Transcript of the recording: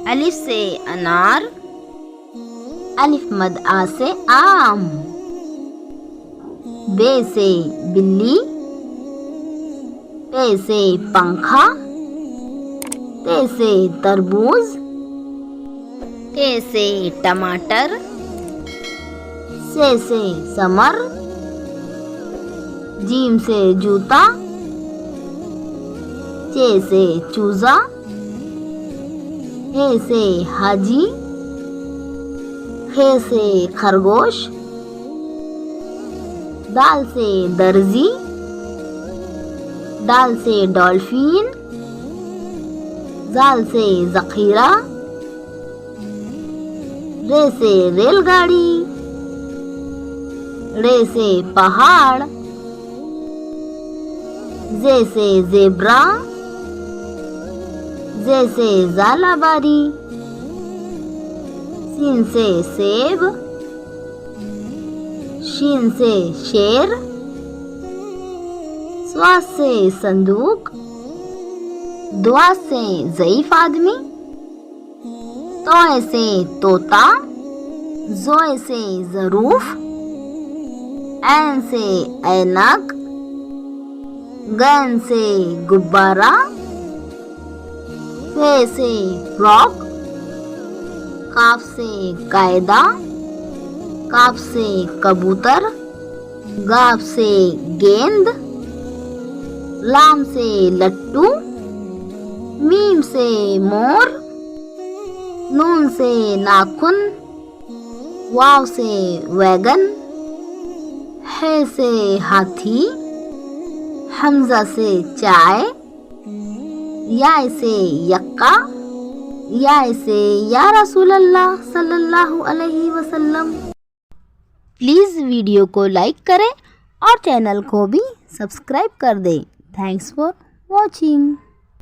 अलिफ से अनार, अलिफ मद आ से आम। बे से बिल्ली, पे से पंखा, ते से तरबूज, टे से टमाटर, से समर, जीम से जूता, चे से चूजा, हे से हाजी, खे से खरगोश, दाल से दर्जी, दाल से डॉल्फिन, जाल से जखीरा, रे से रेलगाड़ी, रे से पहाड़, जे से जेब्रा, जे से जालाबारी, सीन से सेब, शीन से शेर, स्वास से संदूक, दुआ से ज़ईफ आदमी, तोए से तोता, जोए से ज़रूफ, ऐन से ऐनक, गैन से गुब्बारा, फे से फ्रॉक, काफ से कायदा, काफ से कबूतर, गाफ से गेंद, लाम से लट्टू, मीम से मोर, नून से नाखून, वाव से वैगन, है से हाथी, हमजा से चाय, या से यक्का, या से या रसूल अल्लाह सल्लल्लाहु अलैहि वसल्लम। प्लीज़ वीडियो को लाइक करें और चैनल को भी सब्सक्राइब कर दें। Thanks for watching.